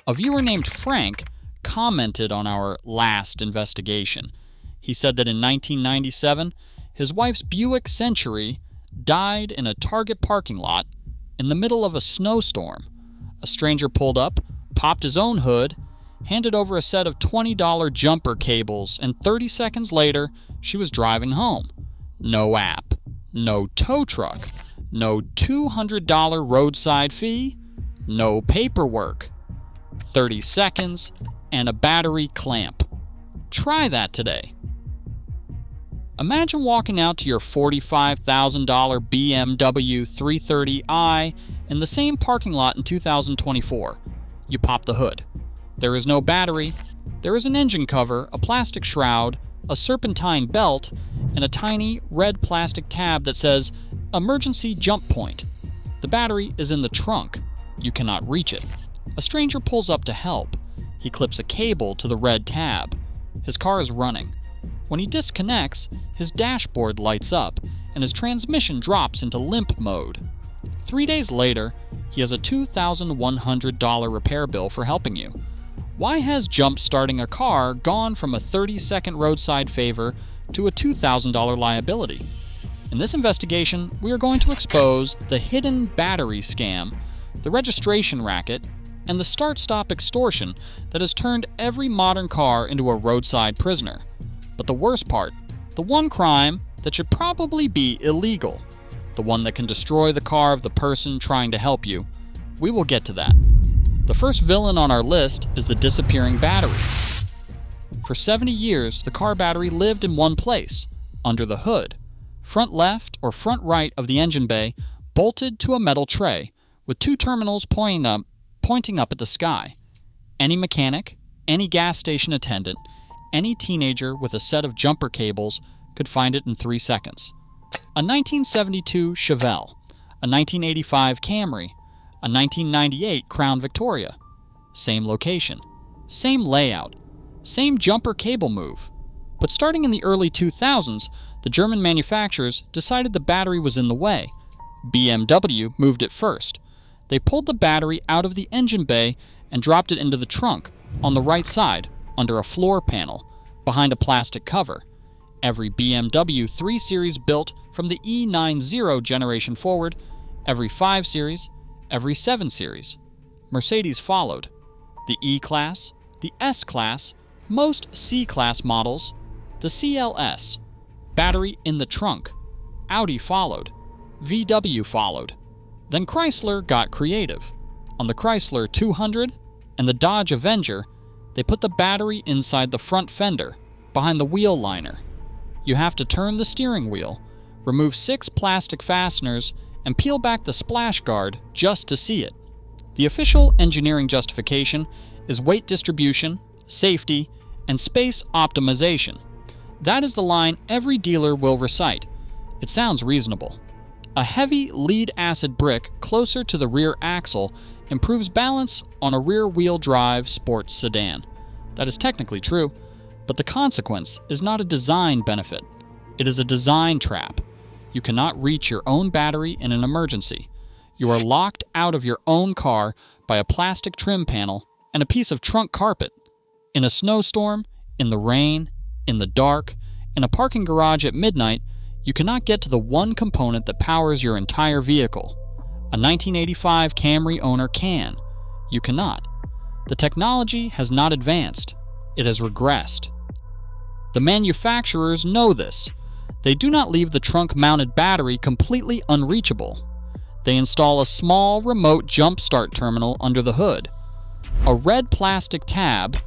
A viewer named Frank commented on our last investigation. He said that in 1997, his wife's Buick Century died in a Target parking lot in the middle of a snowstorm. A stranger pulled up, popped his own hood, handed over a set of $20 jumper cables, and 30 seconds later, she was driving home. No app, no tow truck, no $200 roadside fee, no paperwork. 30 seconds and a battery clamp. Try that today. Imagine walking out to your $45,000 BMW 330i in the same parking lot in 2024. You pop the hood. There is no battery. There is an engine cover, a plastic shroud, a serpentine belt, and a tiny red plastic tab that says emergency jump point. The battery is in the trunk. You cannot reach it. A stranger pulls up to help. He clips a cable to the red tab. His car is running. When he disconnects, his dashboard lights up and his transmission drops into limp mode. 3 days later, he has a $2,100 repair bill for helping you. Why has jump-starting a car gone from a 30-second roadside favor to a $2,000 liability? In this investigation, we are going to expose the hidden battery scam, the registration racket, and the start-stop extortion that has turned every modern car into a roadside prisoner. But the worst part, the one crime that should probably be illegal, the one that can destroy the car of the person trying to help you, we will get to that. The first villain on our list is the disappearing battery. For 70 years, the car battery lived in one place, under the hood, front left or front right of the engine bay, bolted to a metal tray, with two terminals pointing up at the sky. Any mechanic, any gas station attendant, any teenager with a set of jumper cables could find it in 3 seconds. A 1972 Chevelle, a 1985 Camry, a 1998 Crown Victoria. Same location, same layout, same jumper cable move. But starting in the early 2000s, the German manufacturers decided the battery was in the way. BMW moved it first. They pulled the battery out of the engine bay and dropped it into the trunk, on the right side, under a floor panel, behind a plastic cover. Every BMW 3 Series built from the E90 generation forward, every 5 Series, every 7 Series. Mercedes followed. The E-Class, the S-Class, most C-Class models, the CLS. Battery in the trunk. Audi followed. VW followed. Then Chrysler got creative. On the Chrysler 200 and the Dodge Avenger, they put the battery inside the front fender, behind the wheel liner. You have to turn the steering wheel, remove 6 plastic fasteners, and peel back the splash guard just to see it. The official engineering justification is weight distribution, safety, and space optimization. That is the line every dealer will recite. It sounds reasonable. A heavy lead-acid brick closer to the rear axle improves balance on a rear-wheel drive sports sedan. That is technically true, but the consequence is not a design benefit. It is a design trap. You cannot reach your own battery in an emergency. You are locked out of your own car by a plastic trim panel and a piece of trunk carpet. In a snowstorm, in the rain, in the dark, in a parking garage at midnight, you cannot get to the one component that powers your entire vehicle. A 1985 Camry owner can. You cannot. The technology has not advanced. It has regressed. The manufacturers know this. They do not leave the trunk-mounted battery completely unreachable. They install a small remote jump start terminal under the hood, a red plastic tab,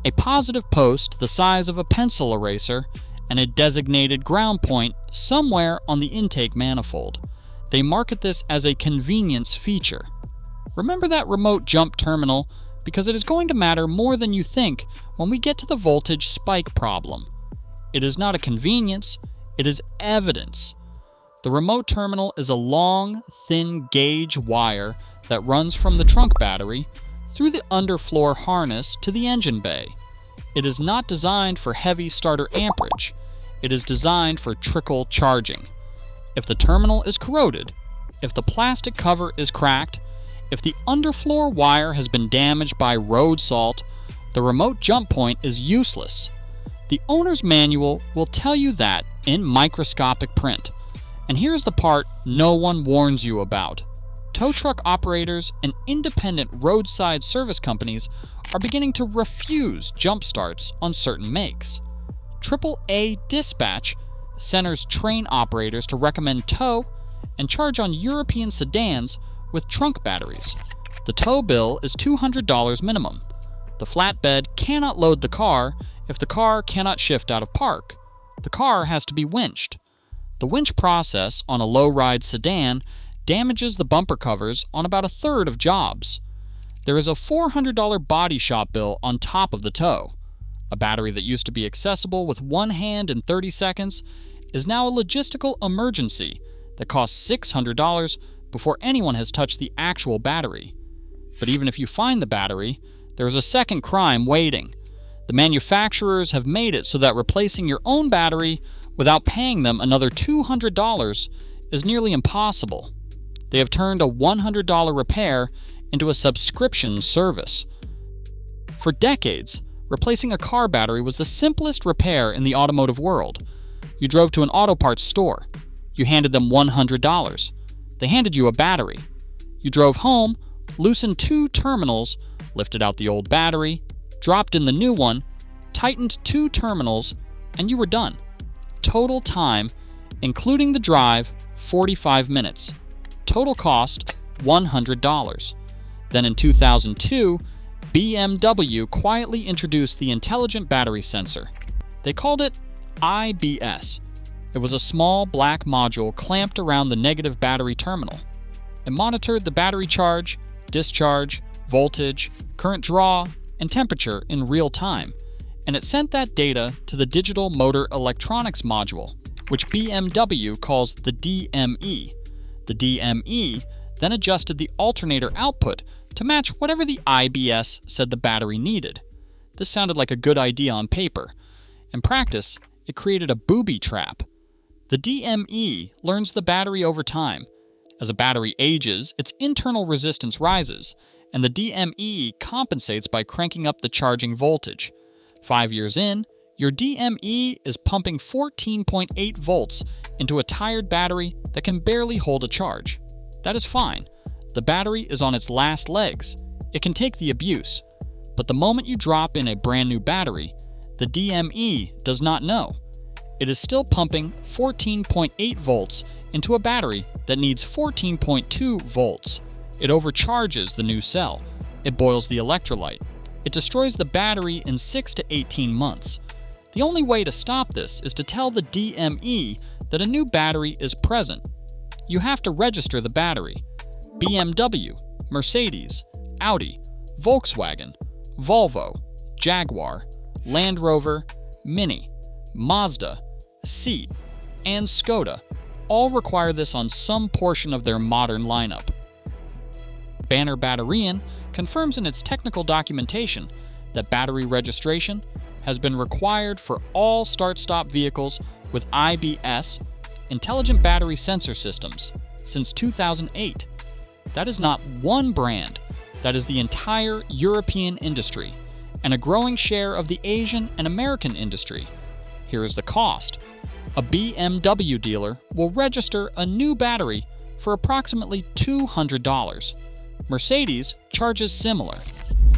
a positive post the size of a pencil eraser, and a designated ground point somewhere on the intake manifold. They market this as a convenience feature. Remember that remote jump terminal, because it is going to matter more than you think when we get to the voltage spike problem. It is not a convenience, it is evidence. The remote terminal is a long, thin gauge wire that runs from the trunk battery through the underfloor harness to the engine bay. It is not designed for heavy starter amperage. It is designed for trickle charging. If the terminal is corroded, if the plastic cover is cracked, If the underfloor wire has been damaged by road salt, the remote jump point is useless. The owner's manual will tell you that in microscopic print. And here's the part no one warns you about. Tow truck operators and independent roadside service companies are beginning to refuse jump starts on certain makes. AAA Dispatch centers train operators to recommend tow and charge on European sedans with trunk batteries. The tow bill is $200 minimum. The flatbed cannot load the car if the car cannot shift out of park. The car has to be winched. The winch process on a low-ride sedan damages the bumper covers on about a third of jobs. There is a $400 body shop bill on top of the tow. A battery that used to be accessible with one hand in 30 seconds is now a logistical emergency that costs $600 before anyone has touched the actual battery. But even if you find the battery, there is a second crime waiting. The manufacturers have made it so that replacing your own battery without paying them another $200 is nearly impossible. They have turned a $100 repair into a subscription service. For decades, replacing a car battery was the simplest repair in the automotive world. You drove to an auto parts store. You handed them $100. They handed you a battery. You drove home, loosened 2 terminals, lifted out the old battery, dropped in the new one, tightened 2 terminals, and you were done. Total time, including the drive, 45 minutes. Total cost, $100. Then in 2002, BMW quietly introduced the intelligent battery sensor. They called it IBS. It was a small black module clamped around the negative battery terminal. It monitored the battery charge, discharge, voltage, current draw, and temperature in real time, and it sent that data to the digital motor electronics module, which BMW calls the DME. The DME then adjusted the alternator output to match whatever the IBS said the battery needed. This sounded like a good idea on paper. In practice, it created a booby trap. The DME learns the battery over time. As a battery ages, its internal resistance rises, and the DME compensates by cranking up the charging voltage. 5 years in, your DME is pumping 14.8 volts into a tired battery that can barely hold a charge. That is fine. The battery is on its last legs. It can take the abuse. But the moment you drop in a brand new battery, the DME does not know. It is still pumping 14.8 volts into a battery that needs 14.2 volts. It overcharges the new cell. It boils the electrolyte. It destroys the battery in 6 to 18 months. The only way to stop this is to tell the DME that a new battery is present. You have to register the battery. BMW, Mercedes, Audi, Volkswagen, Volvo, Jaguar, Land Rover, Mini, Mazda, Seat, and Skoda all require this on some portion of their modern lineup. Banner Batterian confirms in its technical documentation that battery registration has been required for all start-stop vehicles with IBS, Intelligent Battery Sensor Systems, since 2008. That is not one brand, that is the entire European industry, and a growing share of the Asian and American industry. Here is the cost. A BMW dealer will register a new battery for approximately $200. Mercedes charges similar.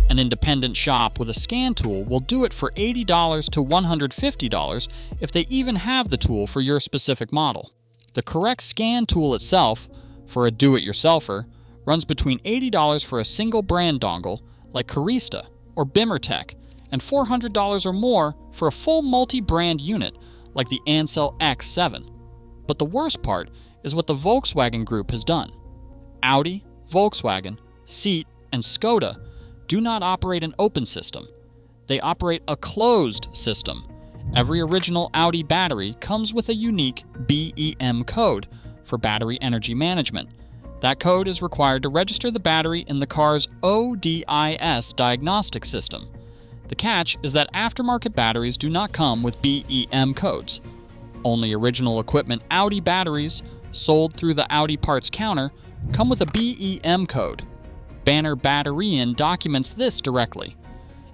An independent shop with a scan tool will do it for $80 to $150 if they even have the tool for your specific model. The correct scan tool itself, for a do-it-yourselfer, runs between $80 for a single brand dongle like Carista or Bimmertech and $400 or more for a full multi-brand unit like the Ansel X7. But the worst part is what the Volkswagen Group has done. Audi, Volkswagen, Seat, and Skoda do not operate an open system. They operate a closed system. Every original Audi battery comes with a unique BEM code for battery energy management. That code is required to register the battery in the car's ODIS diagnostic system. The catch is that aftermarket batteries do not come with BEM codes. Only original equipment Audi batteries sold through the Audi parts counter come with a BEM code. Banner Battery documents this directly.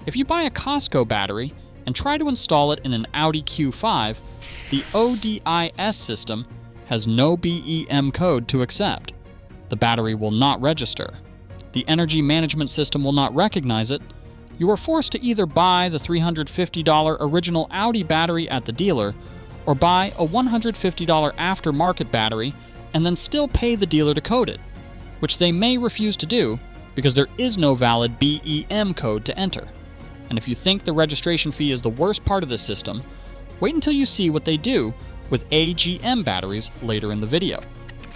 If you buy a Costco battery and try to install it in an Audi Q5, the ODIS system has no BEM code to accept. The battery will not register. The energy management system will not recognize it. You are forced to either buy the $350 original Audi battery at the dealer or buy a $150 aftermarket battery and then still pay the dealer to code it, which they may refuse to do because there is no valid BEM code to enter. And if you think the registration fee is the worst part of this system, wait until you see what they do with AGM batteries later in the video.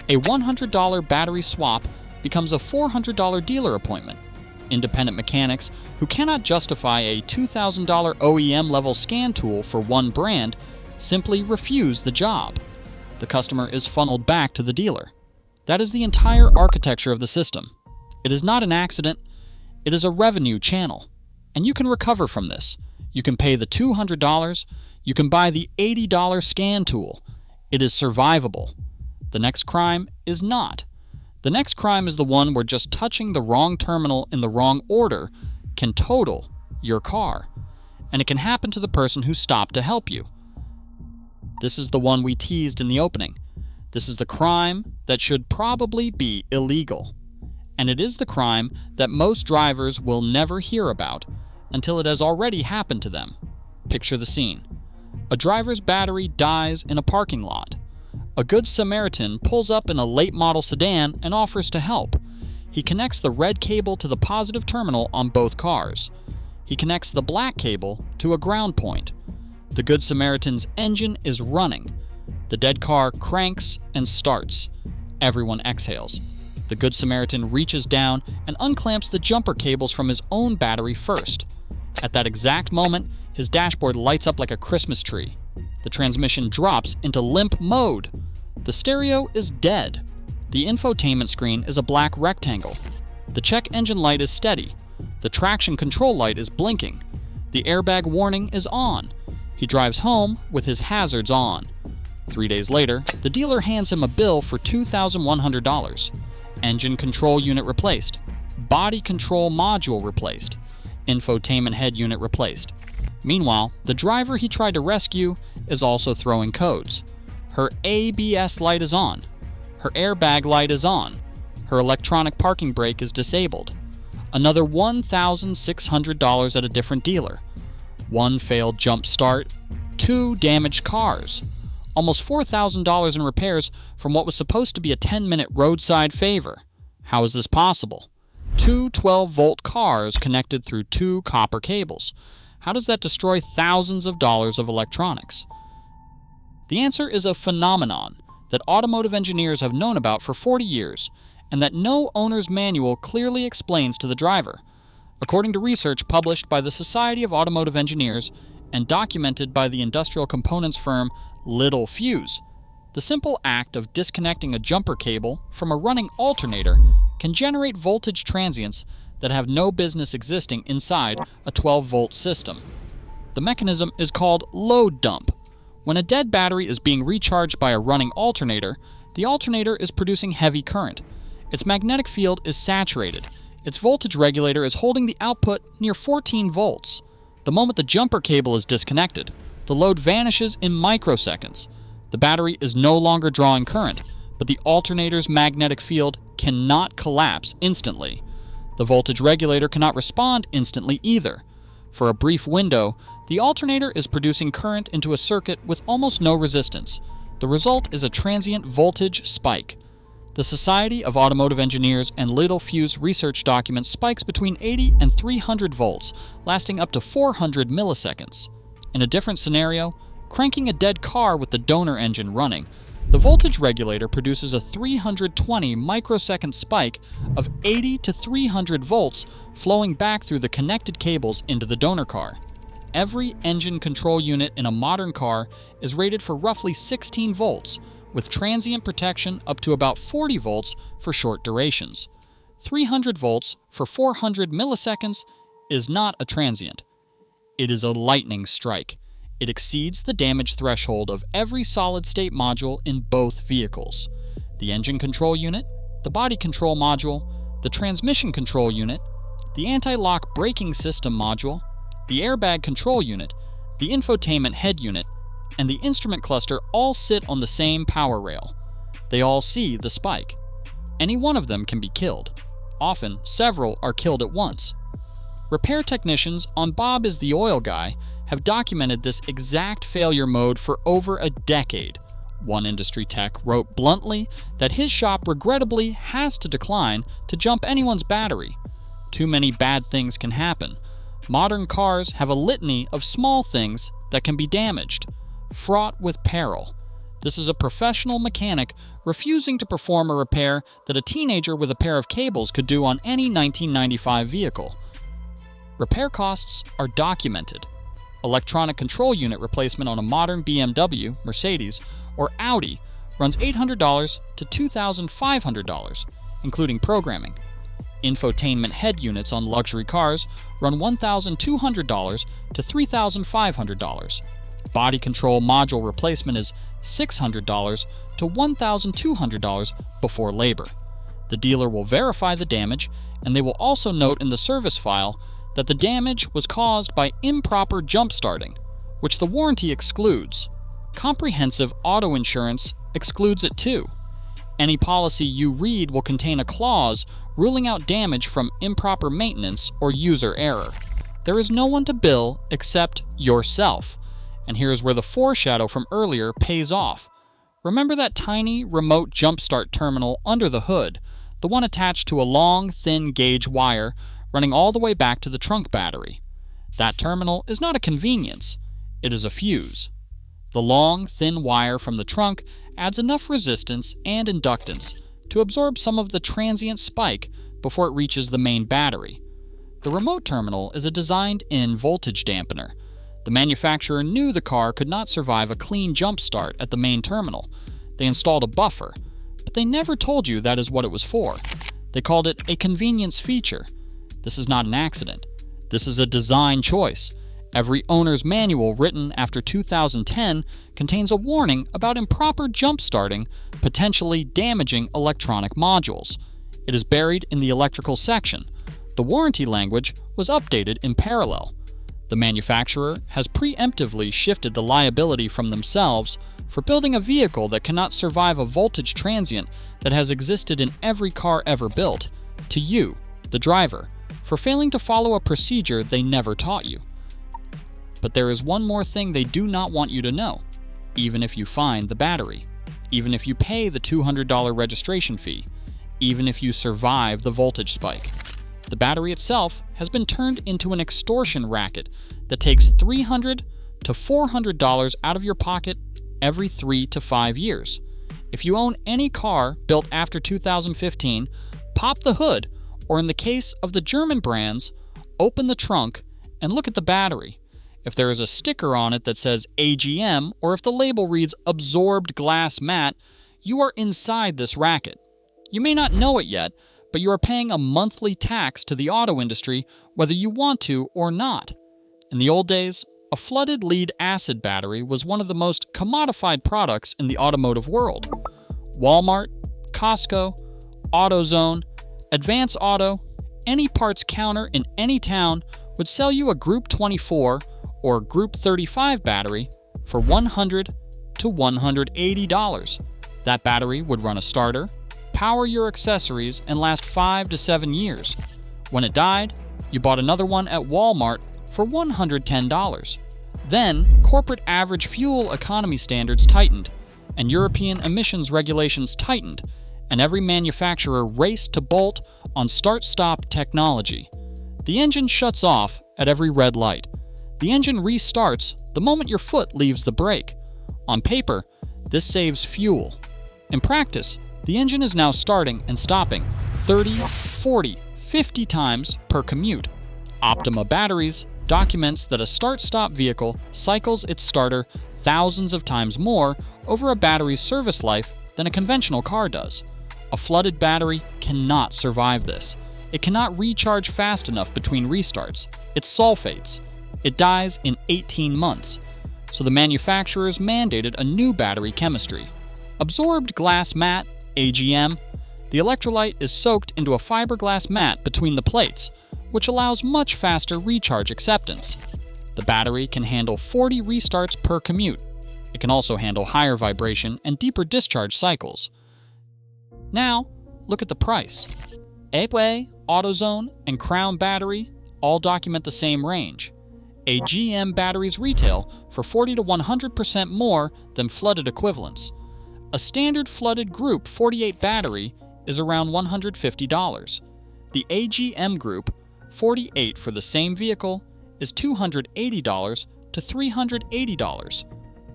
A $100 battery swap becomes a $400 dealer appointment. Independent mechanics who cannot justify a $2,000 OEM level scan tool for one brand simply refuse the job. The customer is funneled back to the dealer. That is the entire architecture of the system. It is not an accident, it is a revenue channel. And you can recover from this. You can pay the $200, you can buy the $80 scan tool. It is survivable. The next crime is not. The next crime is the one where just touching the wrong terminal in the wrong order can total your car. And it can happen to the person who stopped to help you. This is the one we teased in the opening. This is the crime that should probably be illegal. And it is the crime that most drivers will never hear about until it has already happened to them. Picture the scene. A driver's battery dies in a parking lot. A good Samaritan pulls up in a late-model sedan and offers to help. He connects the red cable to the positive terminal on both cars. He connects the black cable to a ground point. The Good Samaritan's engine is running. The dead car cranks and starts. Everyone exhales. The Good Samaritan reaches down and unclamps the jumper cables from his own battery first. At that exact moment, his dashboard lights up like a Christmas tree. The transmission drops into limp mode. The stereo is dead. The infotainment screen is a black rectangle. The check engine light is steady. The traction control light is blinking. The airbag warning is on. He drives home with his hazards on. 3 days later, the dealer hands him a bill for $2,100. Engine control unit replaced. Body control module replaced. Infotainment head unit replaced. Meanwhile, the driver he tried to rescue is also throwing codes. Her ABS light is on. Her airbag light is on. Her electronic parking brake is disabled. Another $1,600 at a different dealer. 1 failed jump start. 2 damaged cars. Almost $4,000 in repairs from what was supposed to be a 10-minute roadside favor. How is this possible? 2 12-volt cars connected through 2 copper cables. How does that destroy thousands of dollars of electronics? The answer is a phenomenon that automotive engineers have known about for 40 years, and that no owner's manual clearly explains to the driver. According to research published by the Society of Automotive Engineers and documented by the industrial components firm Little Fuse, the simple act of disconnecting a jumper cable from a running alternator can generate voltage transients that have no business existing inside a 12-volt system. The mechanism is called load dump. When a dead battery is being recharged by a running alternator, the alternator is producing heavy current. Its magnetic field is saturated. Its voltage regulator is holding the output near 14 volts. The moment the jumper cable is disconnected, the load vanishes in microseconds. The battery is no longer drawing current, but the alternator's magnetic field cannot collapse instantly. The voltage regulator cannot respond instantly either. For a brief window, the alternator is producing current into a circuit with almost no resistance. The result is a transient voltage spike. The Society of Automotive Engineers and Little Fuse research documents spikes between 80 and 300 volts, lasting up to 400 milliseconds. In a different scenario, cranking a dead car with the donor engine running, the voltage regulator produces a 320 microsecond spike of 80 to 300 volts flowing back through the connected cables into the donor car. Every engine control unit in a modern car is rated for roughly 16 volts, with transient protection up to about 40 volts for short durations. 300 volts for 400 milliseconds is not a transient. It is a lightning strike. It exceeds the damage threshold of every solid-state module in both vehicles. The engine control unit, the body control module, the transmission control unit, the anti-lock braking system module, the airbag control unit, the infotainment head unit, and the instrument cluster all sit on the same power rail. They all see the spike. Any one of them can be killed. Often, several are killed at once. Repair technicians on Bob is the Oil Guy have documented this exact failure mode for over a decade. One industry tech wrote bluntly that his shop regrettably has to decline to jump anyone's battery. Too many bad things can happen. Modern cars have a litany of small things that can be damaged, fraught with peril. This is a professional mechanic refusing to perform a repair that a teenager with a pair of cables could do on any 1995 vehicle. Repair costs are documented. Electronic control unit replacement on a modern BMW, Mercedes, or Audi runs $800 to $2,500, including programming. Infotainment head units on luxury cars run $1,200 to $3,500. Body control module replacement is $600 to $1,200 before labor. The dealer will verify the damage, and they will also note in the service file that the damage was caused by improper jump starting, which the warranty excludes. Comprehensive auto insurance excludes it too. Any policy you read will contain a clause ruling out damage from improper maintenance or user error. There is no one to bill except yourself. And here's where the foreshadow from earlier pays off. Remember that tiny remote jumpstart terminal under the hood, the one attached to a long, thin gauge wire running all the way back to the trunk battery? That terminal is not a convenience, it is a fuse. The long, thin wire from the trunk adds enough resistance and inductance to absorb some of the transient spike before it reaches the main battery. The remote terminal is a designed-in voltage dampener. The manufacturer knew the car could not survive a clean jump start at the main terminal. They installed a buffer, but they never told you that is what it was for. They called it a convenience feature. This is not an accident. This is a design choice. Every owner's manual written after 2010 contains a warning about improper jump starting, potentially damaging electronic modules. It is buried in the electrical section. The warranty language was updated in parallel. The manufacturer has preemptively shifted the liability from themselves for building a vehicle that cannot survive a voltage transient that has existed in every car ever built, to you, the driver, for failing to follow a procedure they never taught you. But there is one more thing they do not want you to know, even if you find the battery, even if you pay the $200 registration fee, even if you survive the voltage spike. The battery itself has been turned into an extortion racket that takes $300 to $400 out of your pocket every 3 to 5 years. If you own any car built after 2015, pop the hood, or in the case of the German brands, open the trunk and look at the battery. If there is a sticker on it that says AGM, or if the label reads absorbed glass mat, you are inside this racket. You may not know it yet, but you are paying a monthly tax to the auto industry whether you want to or not. In the old days, a flooded lead acid battery was one of the most commodified products in the automotive world. Walmart, Costco, AutoZone, Advance Auto, any parts counter in any town would sell you a Group 24 or Group 35 battery for $100 to $180. That battery would run a starter, power your accessories, and last 5 to 7 years. When it died, you bought another one at Walmart for $110. Then, corporate average fuel economy standards tightened, and European emissions regulations tightened, and every manufacturer raced to bolt on start-stop technology. The engine shuts off at every red light. The engine restarts the moment your foot leaves the brake. On paper, this saves fuel. In practice, the engine is now starting and stopping 30, 40, 50 times per commute. Optima Batteries documents that a start-stop vehicle cycles its starter thousands of times more over a battery's service life than a conventional car does. A flooded battery cannot survive this. It cannot recharge fast enough between restarts. It sulfates. It dies in 18 months. So the manufacturers mandated a new battery chemistry. Absorbed glass mat, AGM, The electrolyte is soaked into a fiberglass mat between the plates, which allows much faster recharge acceptance. The battery can handle 40 restarts per commute. It can also handle higher vibration and deeper discharge cycles. Now, look at the price. Away, AutoZone, and Crown Battery all document the same range. GM batteries retail for 40 to 100% more than flooded equivalents. A standard flooded Group 48 battery is around $150. The AGM Group 48 for the same vehicle is $280 to $380.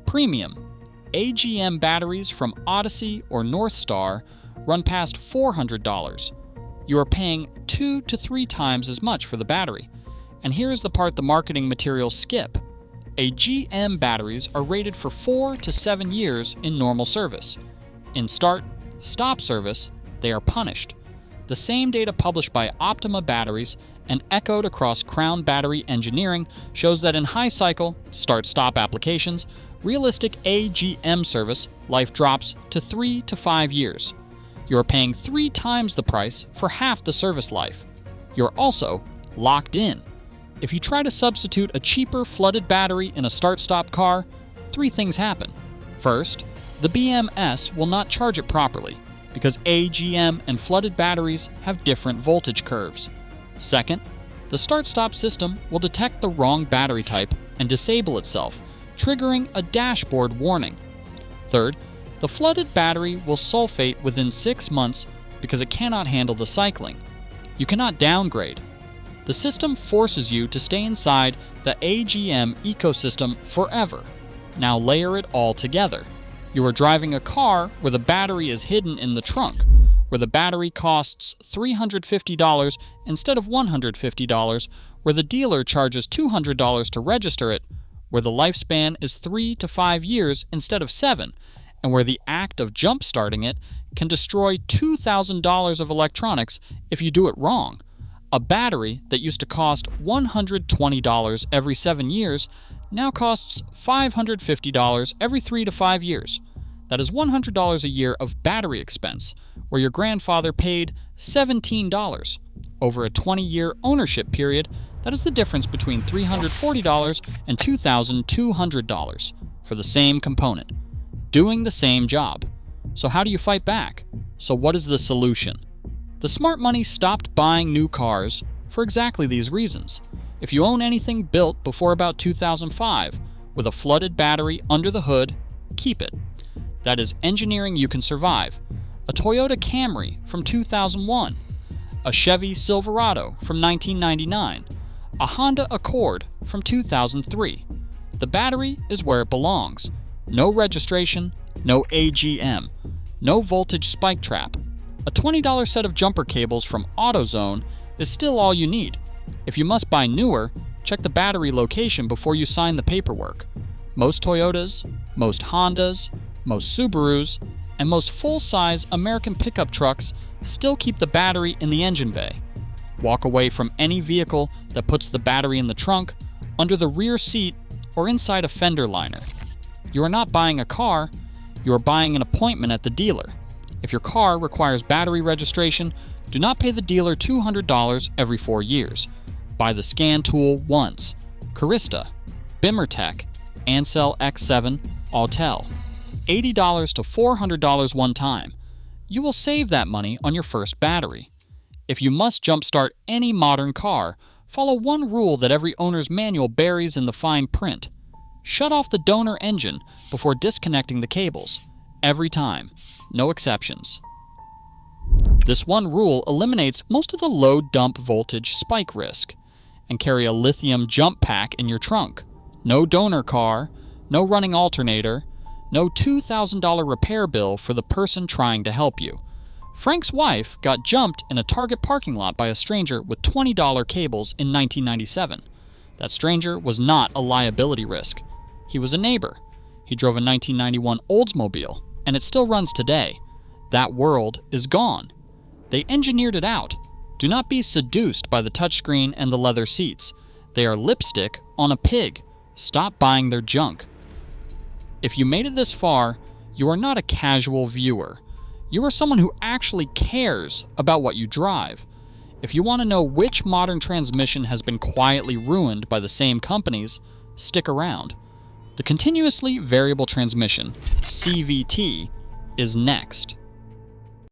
Premium AGM batteries from Odyssey or Northstar run past $400. You are paying 2 to 3 times as much for the battery. And here's the part the marketing materials skip. AGM batteries are rated for 4 to 7 years in normal service. In start-stop service, they are punished. The same data published by Optima Batteries and echoed across Crown Battery Engineering shows that in high-cycle, start-stop applications, realistic AGM service life drops to 3 to 5 years. You are paying 3 times the price for half the service life. You're also locked in. If you try to substitute a cheaper flooded battery in a start-stop car, 3 things happen. First, the BMS will not charge it properly because AGM and flooded batteries have different voltage curves. Second, the start-stop system will detect the wrong battery type and disable itself, triggering a dashboard warning. Third, the flooded battery will sulfate within 6 months because it cannot handle the cycling. You cannot downgrade. The system forces you to stay inside the AGM ecosystem forever. Now layer it all together. You are driving a car where the battery is hidden in the trunk, where the battery costs $350 instead of $150, where the dealer charges $200 to register it, where the lifespan is 3 to 5 years instead of 7, and where the act of jump-starting it can destroy $2,000 of electronics if you do it wrong. A battery that used to cost $120 every 7 years now costs $550 every 3 to 5 years. That is $100 a year of battery expense, where your grandfather paid $17. Over a 20-year ownership period, that is the difference between $340 and $2,200 for the same component, doing the same job. So how do you fight back? So what is the solution? The smart money stopped buying new cars for exactly these reasons. If you own anything built before about 2005 with a flooded battery under the hood, keep it. That is engineering you can survive. A Toyota Camry from 2001, a Chevy Silverado from 1999, a Honda Accord from 2003. The battery is where it belongs. No registration, no AGM, no voltage spike trap. A $20 set of jumper cables from AutoZone is still all you need. If you must buy newer, check the battery location before you sign the paperwork. Most Toyotas, most Hondas, most Subarus, and most full-size American pickup trucks still keep the battery in the engine bay. Walk away from any vehicle that puts the battery in the trunk, under the rear seat, or inside a fender liner. You are not buying a car, you are buying an appointment at the dealer. If your car requires battery registration, do not pay the dealer $200 every 4 years. Buy the scan tool once. Carista, Bimmertech, Ansel X7, Autel. $80 to $400 one time. You will save that money on your first battery. If you must jumpstart any modern car, follow one rule that every owner's manual buries in the fine print. Shut off the donor engine before disconnecting the cables. Every time. No exceptions. This one rule eliminates most of the low dump voltage spike risk. And carry a lithium jump pack in your trunk. No donor car, no running alternator, no $2,000 repair bill for the person trying to help you. Frank's wife got jumped in a Target parking lot by a stranger with $20 cables in 1997. That stranger was not a liability risk. He was a neighbor. He drove a 1991 Oldsmobile, and it still runs today. That world is gone. They engineered it out. Do not be seduced by the touchscreen and the leather seats. They are lipstick on a pig. Stop buying their junk. If you made it this far, you are not a casual viewer. You are someone who actually cares about what you drive. If you want to know which modern transmission has been quietly ruined by the same companies, stick around. The continuously variable transmission, CVT, is next.